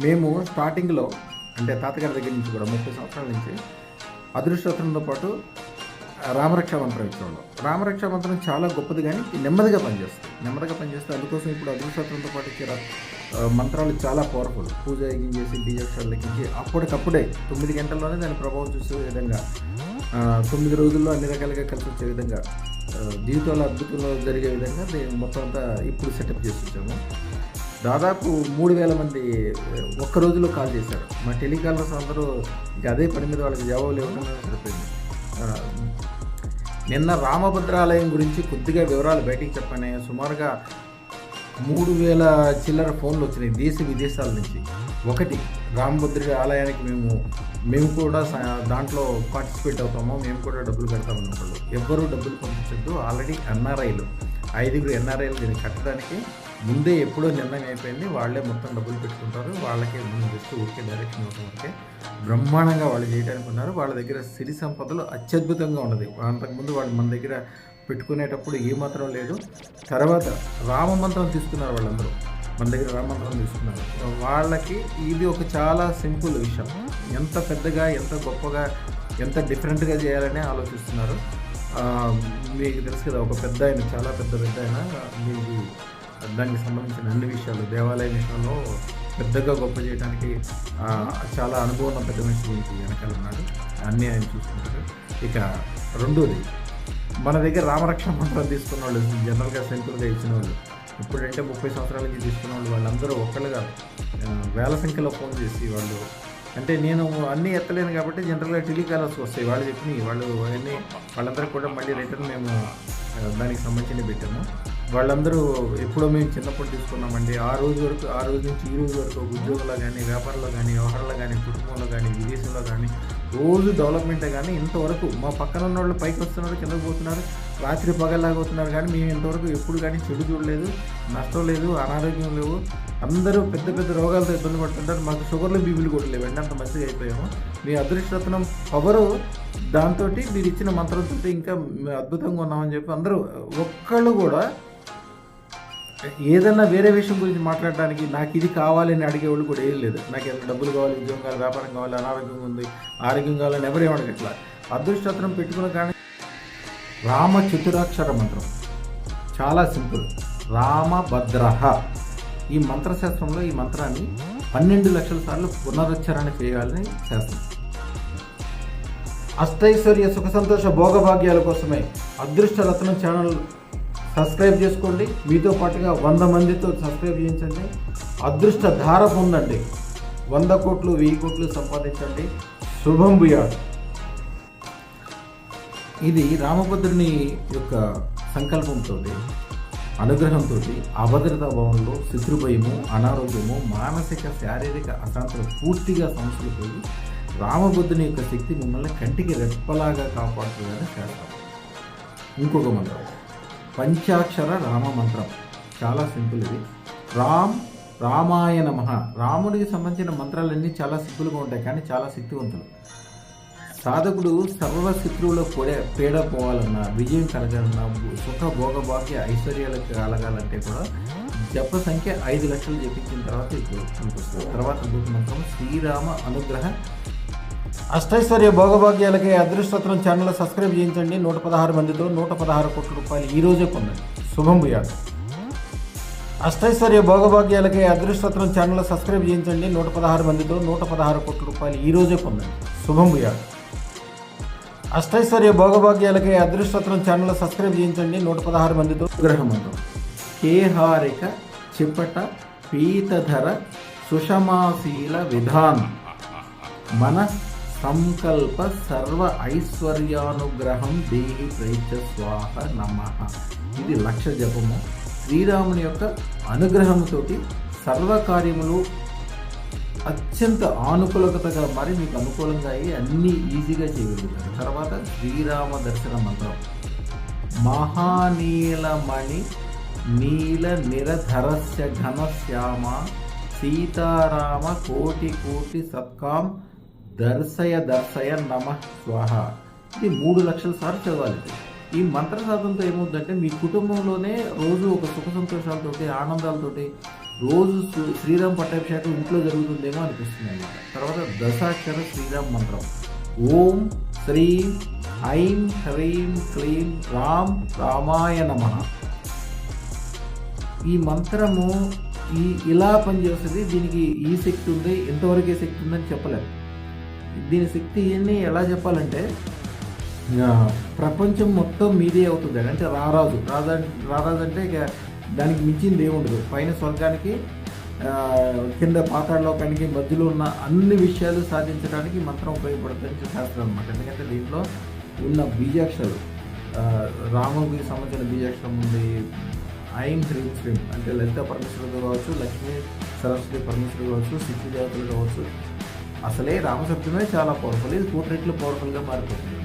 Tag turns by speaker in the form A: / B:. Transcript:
A: మేము స్టార్టింగ్లో అంటే తాతగారి దగ్గర నుంచి కూడా 30 సంవత్సరాల నుంచి అదృష్టరత్నంతో పాటు రామరక్షా మంత్రం ఇచ్చేవాళ్ళం. రామరక్షా మంత్రం చాలా గొప్పది, కానీ నెమ్మదిగా పనిచేస్తుంది. అందుకోసం ఇప్పుడు అదృష్టరత్నంతో పాటు ఇచ్చే మంత్రాలు చాలా పవర్ఫుల్. పూజ చేసి బీజాక్షరాలు లెక్కించి అప్పటికప్పుడే 9 గంటల్లోనే దాని ప్రభావం చూసే విధంగా, 9 రోజుల్లో అన్ని రకాలుగా కలిసి వచ్చే విధంగా, జీవితంలో అద్భుతంలో జరిగే విధంగా మొత్తం అంతా ఇప్పుడు సెటప్ చేసి వచ్చాము. దాదాపు 3000 మంది ఒక్క రోజులో కాల్ చేశారు. మా టెలికాలర్స్ అందరూ ఇక అదే పని మీద వాళ్ళకి జవాబులు ఇవ్వకుండా సరిపోయింది. నిన్న రామభద్రాలయం గురించి కొద్దిగా వివరాలు బయటికి చెప్పాను. సుమారుగా 3000 చిల్లర ఫోన్లు వచ్చినాయి దేశ విదేశాల నుంచి. ఒకటి, రామభద్రుడి ఆలయానికి మేము కూడా దాంట్లో పార్టిసిపేట్ అవుతాము, మేము కూడా డబ్బులు కడతామన్న వాళ్ళు ఎవ్వరూ డబ్బులు పంపించద్దు. ఆల్రెడీ ఎన్ఆర్ఐలు 5 ఎన్ఆర్ఐలు దీన్ని కట్టడానికి ముందే ఎప్పుడో నిర్ణయం అయిపోయింది. వాళ్ళే మొత్తం డబ్బులు పెట్టుకుంటారు. వాళ్ళకే జస్ట్ ఊరికే డైరెక్షన్ ఇవ్వడం వరకే బ్రహ్మాండంగా వాళ్ళు చేయడానికి ఉన్నారు. వాళ్ళ దగ్గర సిరి సంపదలు అత్యద్భుతంగా ఉన్నది. అంతకుముందు వాళ్ళు మన దగ్గర పెట్టుకునేటప్పుడు ఏమాత్రం లేదు. తర్వాత రామమంత్రం తీసుకున్నారు వాళ్ళందరూ, మన దగ్గర రామమంత్రం తీసుకున్నారు. వాళ్ళకి ఇది ఒక చాలా సింపుల్ విషయం. ఎంత పెద్దగా, ఎంత గొప్పగా, ఎంత డిఫరెంట్గా చేయాలని ఆలోచిస్తున్నారు. మీకు తెలుసు కదా, ఒక పెద్ద ఆయన, చాలా పెద్ద ఆయన, మీకు దానికి సంబంధించిన అన్ని విషయాలు, దేవాలయ విషయంలో పెద్దగా గొప్ప చేయడానికి చాలా అనుభవం ఉన్న పెద్ద మనిషి దీనికి వెనకాల ఉన్నాడు. అన్నీ ఆయన చూసుకుంటారు. ఇక రెండోది, మన దగ్గర రామరక్ష మంత్రం తీసుకున్న వాళ్ళు, జనరల్గా సింపుల్గా ఇచ్చిన వాళ్ళు, ఇప్పుడంటే 30 సంవత్సరాల నుంచి తీసుకున్న వాళ్ళు, వాళ్ళందరూ ఒక్కళ్ళుగా వేల సంఖ్యలో ఫోన్ చేసి వాళ్ళు, అంటే నేను అన్నీ ఎత్తలేను కాబట్టి జనరల్గా టెలికాలర్స్ వస్తాయి, వాళ్ళు చెప్పినాయి, వాళ్ళందరూ కూడా మళ్ళీ రిటర్న్ మేము దానికి సంబంధించి పెట్టాము. వాళ్ళందరూ ఎప్పుడో మేము చిన్నప్పుడు తీసుకున్నామండి. ఆ రోజు నుంచి ఈ రోజు వరకు ఉద్యోగంలో కానీ, వ్యాపారంలో కానీ, వ్యవహారంలో కానీ, కుటుంబంలో కానీ, విదేశంలో కానీ రోజు డెవలప్మెంటే. కానీ ఇంతవరకు మా పక్కన ఉన్న వాళ్ళు పైకి వస్తున్నారు, కిందకు పోతున్నారు, రాత్రి పగల్లాగా అవుతున్నారు, కానీ మేము ఇంతవరకు ఎప్పుడు కానీ చెడు చూడలేదు, నష్టం లేదు, అనారోగ్యం లేవు. అందరూ పెద్ద పెద్ద రోగాలతో ఇబ్బంది పడుతుంటారు. మాకు షుగర్లు, బీపీలు కూడా లేవు, అంత మంచిగా అయిపోయాము. మీ అదృష్టరత్నం పవరు, దాంతో మీరు ఇచ్చిన మంత్రంతో ఇంకా అద్భుతంగా ఉన్నామని చెప్పి అందరూ ఒక్కళ్ళు కూడా ఏదన్నా వేరే విషయం గురించి మాట్లాడడానికి నాకు ఇది కావాలని అడిగేవాళ్ళు కూడా ఏం లేదు. నాకు ఎంత డబ్బులు కావాలి, ఉద్యోగం కావాలి, వ్యాపారం కావాలి, అనారోగ్యం ఉంది, ఆరోగ్యం కావాలని ఎవరేం అడగట్లా. అదృష్టరత్నం పెట్టుకున్న కానీ రామ చతురాక్షర మంత్రం చాలా సింపుల్. రామభద్రః, ఈ మంత్రశాస్త్రంలో ఈ మంత్రాన్ని 12 లక్షల సార్లు పునరుచ్చారణ చేయాలని శాస్త్రం. అష్టైశ్వర్య సుఖ సంతోష భోగభాగ్యాల కోసమే అదృష్టరత్నం ఛానల్ సబ్స్క్రైబ్ చేసుకోండి. మీతో పాటుగా 100 మందితో సబ్స్క్రైబ్ చేయించండి. అదృష్ట ధార పొందండి. 100 కోట్లు, 1000 కోట్లు సంపాదించండి. శుభం భూయాత్. ఇది రామభద్రుని యొక్క సంకల్పంతో, అనుగ్రహంతో అభద్రతా భావంలో శత్రుభయము, అనారోగ్యము, మానసిక శారీరక అశాంతులు పూర్తిగా సమస్యలు పోయి రామభద్రుని యొక్క శక్తి మిమ్మల్ని కంటికి రెప్పలాగా కాపాడుతుందని శాస్త్రం. ఇంకొక మంత్రం, పంచాక్షర రామ మంత్రం, చాలా సింపుల్. ఇది రామాయ నమః. రాముడికి సంబంధించిన మంత్రాలన్నీ చాలా సింపుల్గా ఉంటాయి, కానీ చాలా శక్తివంతులు. సాధకుడు సర్వ శత్రువుల పీడ పోవాలన్నా, విజయం కలగాలన్నా, సుఖ భోగభాగ్య ఐశ్వర్యాలకు కలగాలంటే కూడా జప సంఖ్య 5 లక్షలు జపించిన తర్వాత ఇప్పుడు కనిపిస్తుంది. తర్వాత మంత్రం శ్రీరామ అనుగ్రహ అష్టైశ్వర్య భోగభాగ్యాలకి అదృష్టరత్నం ఛానల్ సబ్స్క్రైబ్ చేయించండి. 116 మందితో 116 కోట్ల రూపాయలు ఈరోజే పొందండి. శుభం భూయాత్. అష్టైశ్వర్య భోగభాగ్యాలకి అదృష్టరత్నం ఛానల్ సబ్స్క్రైబ్ చేయించండి. 116 మందితో 116 కోట్ల రూపాయలు ఈరోజే పొందండి. శుభం భూయాత్. అష్టైశ్వర్య భోగభాగ్యాలకి అదృష్టరత్నం ఛానల్ సబ్స్క్రైబ్ చేయించండి. 116 మందితో గ్రహ మంత్రం కేహారిక చిపట పీతధర సుషమాశీల విధాన్ మన సంకల్ప సర్వ ఐశ్వర్యానుగ్రహం దేహి ప్రైచ స్వాహ నమః. ఇది 1,00,000 జపము. శ్రీరాముని యొక్క అనుగ్రహంతో సర్వకార్యములు అత్యంత ఆనుకూలతగా మారి మీకు అనుకూలంగా అయ్యి అన్నీ ఈజీగా చేయగలుగుతారు. తర్వాత శ్రీరామ దర్శన మంత్రం మహానీలమణి నీల నిరధరస్య ఘనశ్యామ సీతారామ కోటి కోటి సత్కాం దర్శయ నమః స్వాహ. ఇది 3 లక్షల సార్లు చదవాలి. ఈ మంత్ర సాధనతో ఏమవుతుందంటే మీ కుటుంబంలోనే రోజు ఒక సుఖ సంతోషాలతోటి, ఆనందాలతోటి, రోజు శ్రీరామ్ పట్టాభిషేకం ఇంట్లో జరుగుతుందేమో అనిపిస్తుంది అన్నమాట. తర్వాత దశాక్షర శ్రీరామ్ మంత్రం ఓం శ్రీం ఐం హ్రీం క్లీం రామ్ రామాయ నమః. ఈ మంత్రము ఇలా పనిచేస్తుంది. దీనికి ఈ శక్తి ఉంది, ఎంతవరకు శక్తి ఉందని చెప్పలేము. దీని శక్తిని ఎలా చెప్పాలంటే ప్రపంచం మొత్తం మీదే అవుతుంది అంటే రారాజు అంటే ఇక దానికి మించింది ఏముండదు. పైన స్వర్గానికి కింద పాతాళలోకానికి మధ్యలో ఉన్న అన్ని విషయాలు సాధించడానికి మంత్రం ఉపయోగపడుతుంది శాస్త్రం అనమాట. ఎందుకంటే దీంట్లో ఉన్న బీజాక్షరాలు రాముడికి సంబంధించిన బీజాక్షరం ఉంది. ఐం హ్రీం శ్రీం అంటే లలిత పరమేశ్వరుడు కావచ్చు, లక్ష్మీ సరస్వతి పరమేశ్వరుడు కావచ్చు, శక్తి దేవతలు కావచ్చు. అసలే రామశబ్దమే చాలా పవర్ఫుల్. ఇది 4 రెట్లు పవర్ఫుల్గా మారిపోతుంది.